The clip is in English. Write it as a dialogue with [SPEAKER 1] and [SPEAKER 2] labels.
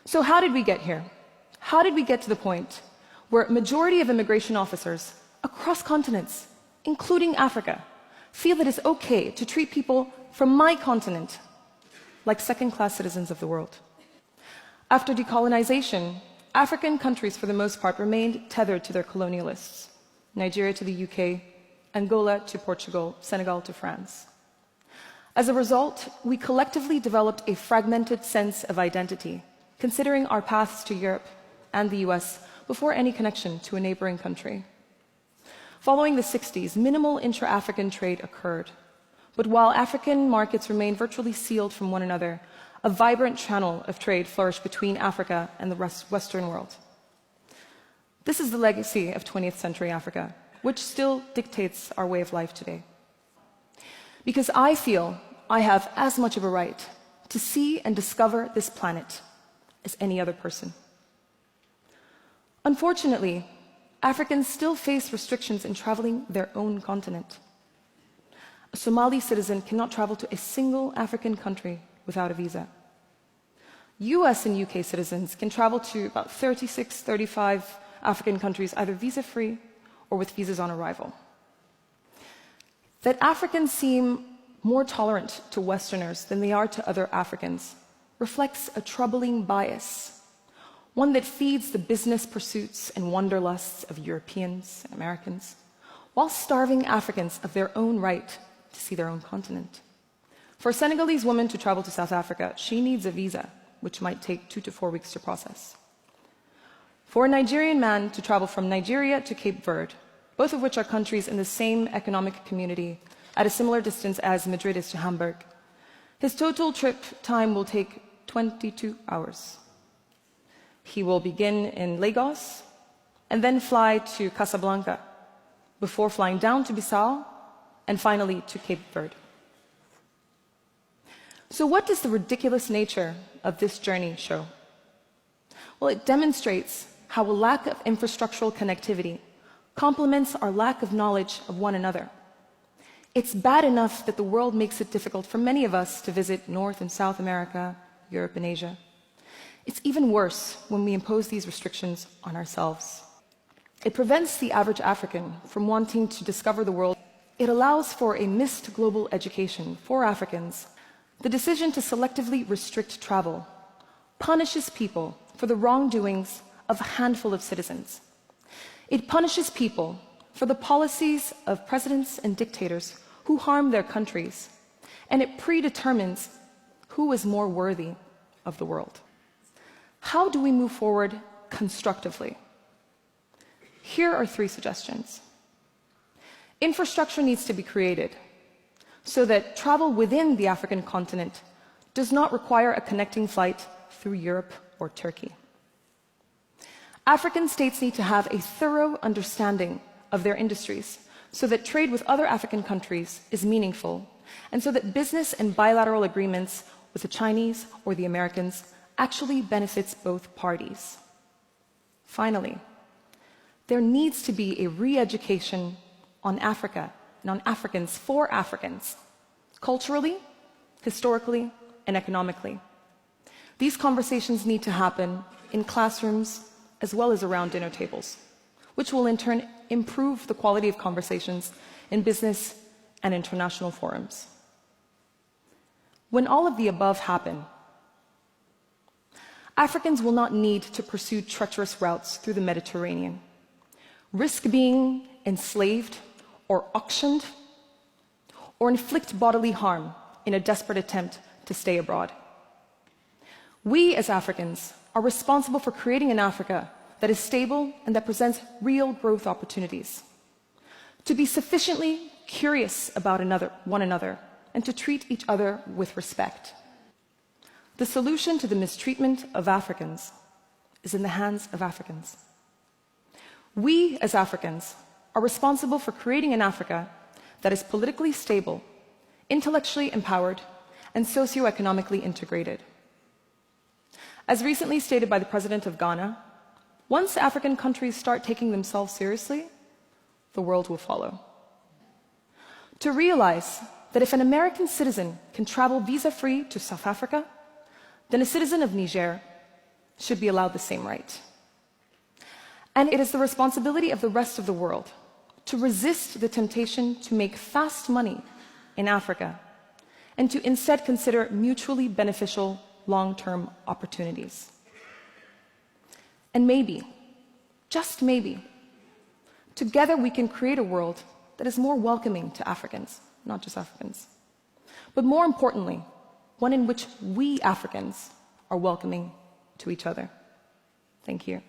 [SPEAKER 1] So how did we get here? How did we get to the point where a majority of immigration officers across continents, including Africa, feel that it's okay to treat people from my continent like second-class citizens of the world? After decolonization, African countries, for the most part, remained tethered to their colonialists. Nigeria to the UK, Angola to Portugal, Senegal to France. As a result, we collectively developed a fragmented sense of identity, considering our paths to Europe and the US before any connection to a neighboring country. Following the 60s, minimal intra-African trade occurred. But while African markets remained virtually sealed from one another, a vibrant channel of trade flourished between Africa and the Western world. This is the legacy of 20th century Africa, which still dictates our way of life today. Because I feel I have as much of a right to see and discover this planet as any other person. Unfortunately, Africans still face restrictions in traveling their own continent. A Somali citizen cannot travel to a single African country without a visa. US and UK citizens can travel to about 36, 35 African countries either visa-free or with visas on arrival. That Africans seem more tolerant to Westerners than they are to other Africans reflects a troubling bias, one that feeds the business pursuits and wanderlusts of Europeans and Americans, while starving Africans of their own right to see their own continent. For a Senegalese woman to travel to South Africa, she needs a visa, which might take 2 to 4 weeks to process. For a Nigerian man to travel from Nigeria to Cape Verde, both of which are countries in the same economic community at a similar distance as Madrid is to Hamburg, his total trip time will take 22 hours. He will begin in Lagos and then fly to Casablanca before flying down to Bissau and finally to Cape Verde. So what does the ridiculous nature of this journey show? Well, it demonstrates how a lack of infrastructural connectivity complements our lack of knowledge of one another. It's bad enough that the world makes it difficult for many of us to visit North and South America, Europe and Asia. It's even worse when we impose these restrictions on ourselves. It prevents the average African from wanting to discover the world. It allows for a missed global education for Africans. The decision to selectively restrict travel punishes people for the wrongdoings of a handful of citizens. It punishes people for the policies of presidents and dictators who harm their countries, and it predetermines who is more worthy of the world. How do we move forward constructively? Here are 3 suggestions. Infrastructure needs to be created so that travel within the African continent does not require a connecting flight through Europe or Turkey. African states need to have a thorough understanding of their industries so that trade with other African countries is meaningful, and so that business and bilateral agreements with the Chinese or the Americans actually benefits both parties. Finally, there needs to be a re-education on Africa and on Africans for Africans, culturally, historically, and economically. These conversations need to happen in classrooms as well as around dinner tables, which will in turn improve the quality of conversations in business and international forums. When all of the above happen, Africans will not need to pursue treacherous routes through the Mediterranean, risk being enslaved or auctioned, or inflict bodily harm in a desperate attempt to stay abroad. We as Africans are responsible for creating an Africa that is stable and that presents real growth opportunities. To be sufficiently curious about one another and to treat each other with respect. The solution to the mistreatment of Africans is in the hands of Africans. We as Africans are responsible for creating an Africa that is politically stable, intellectually empowered, and socioeconomically integrated. As recently stated by the President of Ghana, once African countries start taking themselves seriously, the world will follow. To realize that if an American citizen can travel visa-free to South Africa, then a citizen of Niger, should be allowed the same right. And it is the responsibility of the rest of the world to resist the temptation to make fast money in Africa and to instead consider mutually beneficial long-term opportunities. And maybe, just maybe, together we can create a world that is more welcoming to Africans, not just Africans, but more importantly, one in which we Africans are welcoming to each other. Thank you.